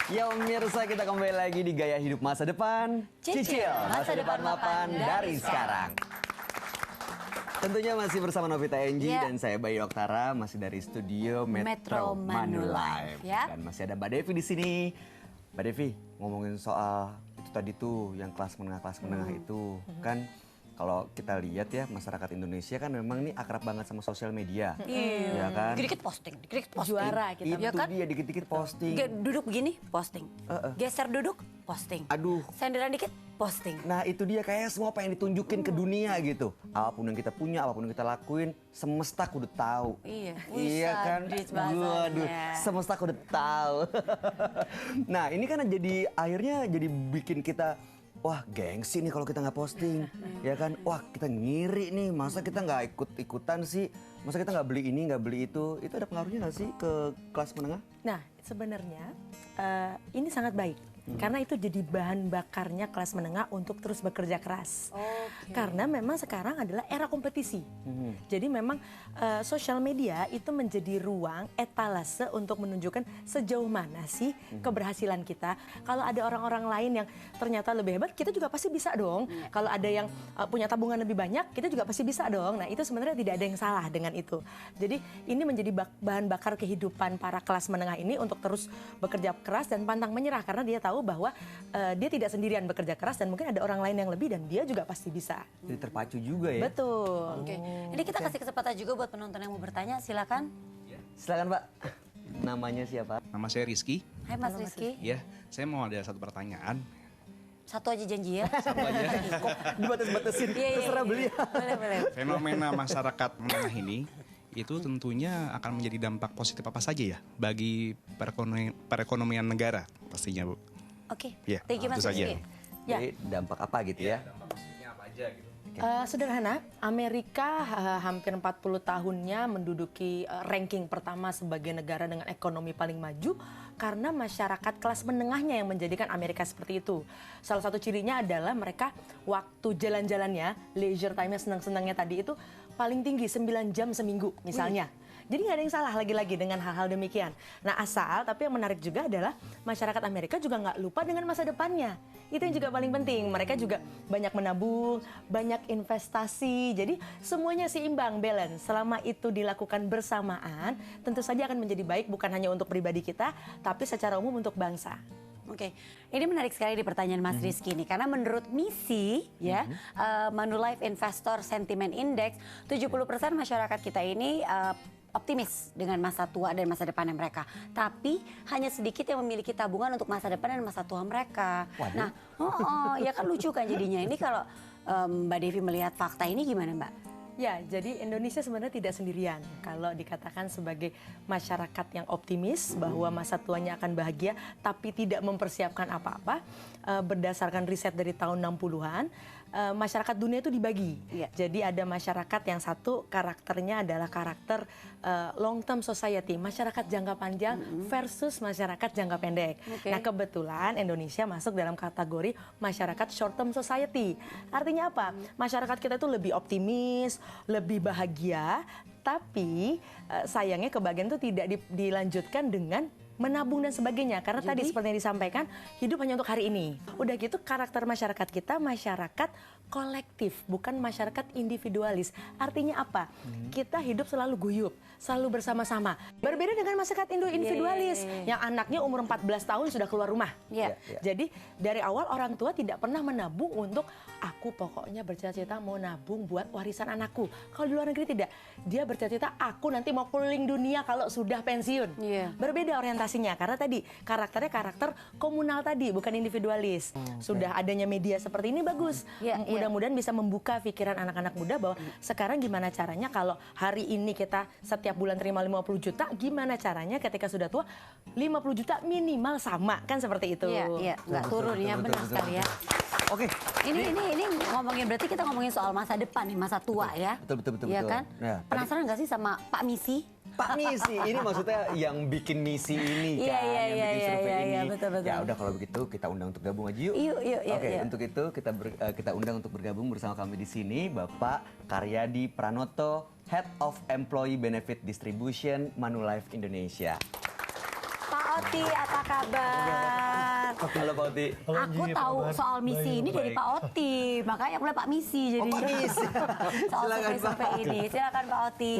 Ya pemirsa, kita kembali lagi di Gaya Hidup Masa Depan. Cicil masa depan mapan dari sekarang. Tentunya masih bersama Novita Enji dan saya Bayu Oktara, masih dari studio Metro Manulife. Dan masih ada Mbak Devi di sini. Mbak Devi, ngomongin soal itu tadi tuh yang kelas menengah itu kan. Kalau kita lihat ya, masyarakat Indonesia kan memang nih akrab banget sama sosial media. Ya kan? Dikit-dikit posting, Juara kita. Itu ya kan? Dia dikit-dikit posting. Duduk begini, posting. Geser duduk, posting. Aduh. Senderan dikit, posting. Nah itu dia, kayak semua pengen ditunjukin ke dunia gitu. Apapun yang kita punya, apapun yang kita lakuin, semesta kudu tahu. Iya kan? Waduh, semesta kudu tahu. Nah ini kan jadi akhirnya jadi bikin kita, wah gengsi nih kalau kita nggak posting, ya kan? Wah kita ngiri nih, masa kita nggak ikut-ikutan sih? Masa kita nggak beli ini, nggak beli itu? Itu ada pengaruhnya nggak sih ke kelas menengah? Nah sebenarnya ini sangat baik. Karena itu jadi bahan bakarnya kelas menengah untuk terus bekerja keras. Karena memang sekarang adalah era kompetisi. Jadi memang sosial media itu menjadi ruang etalase untuk menunjukkan sejauh mana sih keberhasilan kita. Kalau ada orang-orang lain yang ternyata lebih hebat, kita juga pasti bisa dong. Kalau ada yang punya tabungan lebih banyak, kita juga pasti bisa dong. Nah itu sebenarnya tidak ada yang salah dengan itu. Jadi ini menjadi bahan bakar kehidupan para kelas menengah ini untuk terus bekerja keras dan pantang menyerah. Karena dia tahu bahwa dia tidak sendirian bekerja keras dan mungkin ada orang lain yang lebih dan dia juga pasti bisa. Jadi terpacu juga ya? Betul. Ini kita kasih kesempatan juga buat penonton yang mau bertanya, silakan. Silakan Pak. Namanya siapa? Nama saya Rizky. Hai Mas Rizky. Ya, saya mau ada satu pertanyaan. Satu aja janji ya. Satu aja. Kok dibatas-batasin? Terserah beliau. Boleh. Fenomena masyarakat menengah ini itu tentunya akan menjadi dampak positif apa saja ya bagi perekonomian negara pastinya, Bu. Oke, Ya, thank you Mas itu saja. Rizky. Ya. Jadi dampak apa gitu ya? Dampak positifnya apa aja gitu. Sederhana, Amerika hampir 40 tahunnya menduduki ranking pertama sebagai negara dengan ekonomi paling maju karena masyarakat kelas menengahnya yang menjadikan Amerika seperti itu. Salah satu cirinya adalah mereka waktu jalan-jalannya, leisure time-nya, senang-senangnya tadi itu paling tinggi 9 jam seminggu misalnya. Jadi nggak ada yang salah lagi-lagi dengan hal-hal demikian. Nah asal, tapi yang menarik juga adalah masyarakat Amerika juga nggak lupa dengan masa depannya. Itu yang juga paling penting. Mereka juga banyak menabung, banyak investasi. Jadi semuanya seimbang, balance. Selama itu dilakukan bersamaan, tentu saja akan menjadi baik bukan hanya untuk pribadi kita, tapi secara umum untuk bangsa. Oke, ini menarik sekali di pertanyaan Mas Rizky ini karena menurut misi ya Manulife Investor Sentiment Index 70% masyarakat kita ini optimis dengan masa tua dan masa depannya mereka. Tapi hanya sedikit yang memiliki tabungan untuk masa depan dan masa tua mereka. Waduh. Nah, ya kan lucu kan jadinya. Ini kalau Mbak Devi melihat fakta ini gimana Mbak? Ya, jadi Indonesia sebenarnya tidak sendirian kalau dikatakan sebagai masyarakat yang optimis bahwa masa tuanya akan bahagia tapi tidak mempersiapkan apa-apa. Berdasarkan riset dari tahun 60-an, masyarakat dunia itu dibagi. Jadi ada masyarakat yang satu karakternya adalah karakter long term society, masyarakat jangka panjang versus masyarakat jangka pendek. Nah, kebetulan Indonesia masuk dalam kategori masyarakat short term society. Artinya apa? Masyarakat kita itu lebih optimis, lebih bahagia, tapi sayangnya kebahagiaan itu tidak dilanjutkan dengan menabung dan sebagainya. Karena tadi seperti yang disampaikan, hidup hanya untuk hari ini. Udah gitu karakter masyarakat kita, masyarakat kolektif, bukan masyarakat individualis. Artinya apa? Kita hidup selalu guyup, selalu bersama-sama. Berbeda dengan masyarakat individualis, yang anaknya umur 14 tahun sudah keluar rumah. Jadi dari awal orang tua tidak pernah menabung untuk, aku pokoknya bercita-cita mau nabung buat warisan anakku. Kalau di luar negeri tidak. Dia bercita-cita, aku nanti mau keliling dunia kalau sudah pensiun. Berbeda orientasinya, karena tadi karakternya karakter komunal tadi, bukan individualis. Sudah adanya media seperti ini bagus. Mudah-mudahan bisa membuka pikiran anak-anak muda bahwa sekarang gimana caranya kalau hari ini kita setiap bulan terima 50 juta, gimana caranya ketika sudah tua 50 juta minimal sama, kan seperti itu. Nggak turun ya, benar sekali ya. Oke. Ini ngomongin, berarti kita ngomongin soal masa depan nih, masa tua ya. Betul. Iya kan? Ya, penasaran nggak sih sama Pak Misi? Pak Misi, ini maksudnya yang bikin misi ini kan, yang bikin survei ini. Betul. Ya udah kalau begitu kita undang untuk gabung aja yuk. Yuk. Oke, untuk itu kita undang untuk bergabung bersama kami di sini Bapak Karyadi Pranoto, Head of Employee Benefit Distribution Manulife Indonesia. Pak Oti, apa kabar? Halo Pak Oti. Aku tahu soal misi ini dari Pak Oti, makanya aku bilang Pak Misi jadi. Pak Misi. Soal Silakan, survei Pak. ini, silakan Pak Oti.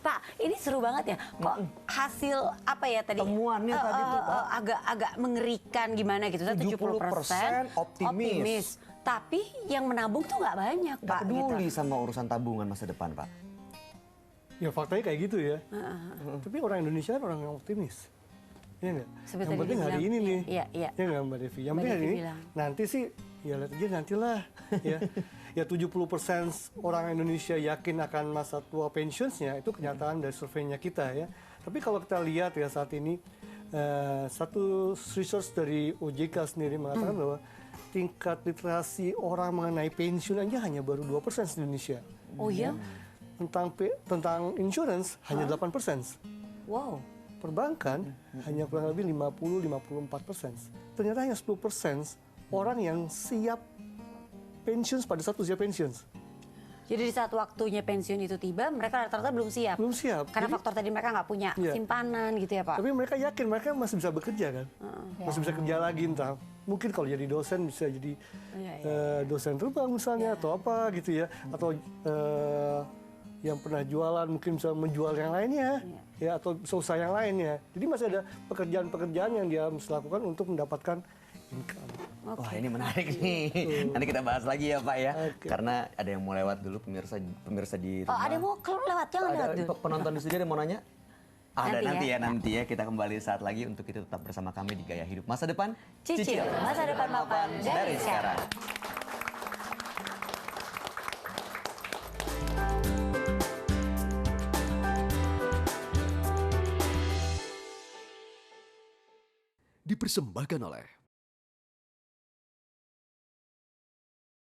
Pak, ini seru banget ya. Kok hasil apa ya tadi? Temuannya tadi tuh, Pak. Agak mengerikan gimana gitu. 70% optimis. Tapi yang menabung tuh nggak banyak, Nggak Pak. peduli Gitu. sama urusan tabungan masa depan, Pak. Ya faktanya kayak gitu ya. Tapi orang Indonesia kan orang yang optimis. Ya nggak? Seperti Yang tadi penting hari dibilang, ini nih. iya, iya. Ya nggak Mbak Devi? Yang Mbak penting hari Devi ini. bilang. Nanti sih, ya lihat aja nantilah. Ya, ya 70% orang Indonesia yakin akan masa tua pensiunsnya, itu kenyataan dari surveinya kita ya. Tapi kalau kita lihat ya saat ini, satu research dari OJK sendiri mengatakan bahwa tingkat literasi orang mengenai pensiun aja hanya baru 2% di Indonesia. Oh iya? Tentang insurance hanya 8%. Wow. Perbankan hanya kurang lebih 50-54%. Ternyata hanya 10% orang yang siap pensiun pada saat usia pensiun. Jadi di saat waktunya pensiun itu tiba, mereka rata-rata belum siap. Belum siap. Karena Jadi- faktor tadi mereka nggak punya Iya. simpanan gitu ya Pak. Tapi mereka yakin mereka masih bisa bekerja kan, masih bisa kerja lagi entah mungkin kalau jadi dosen bisa jadi dosen terbang misalnya atau apa gitu ya, atau yang pernah jualan mungkin bisa menjual yang lainnya ya atau bisa usaha yang lainnya. Jadi masih ada pekerjaan-pekerjaan yang dia mesti lakukan untuk mendapatkan income. Wah ini menarik nih. Nanti kita bahas lagi ya Pak ya. Oke. Karena ada yang mau lewat dulu pemirsa di Oh rumah. ada yang mau lewat, jangan lewat dulu. Penonton di studio ada yang mau nanya? Ada Nanti nanti ya. Kita kembali saat lagi untuk itu tetap bersama kami di Gaya Hidup Masa Depan. Cicil masa depan mapan dari sekarang. Dipersembahkan oleh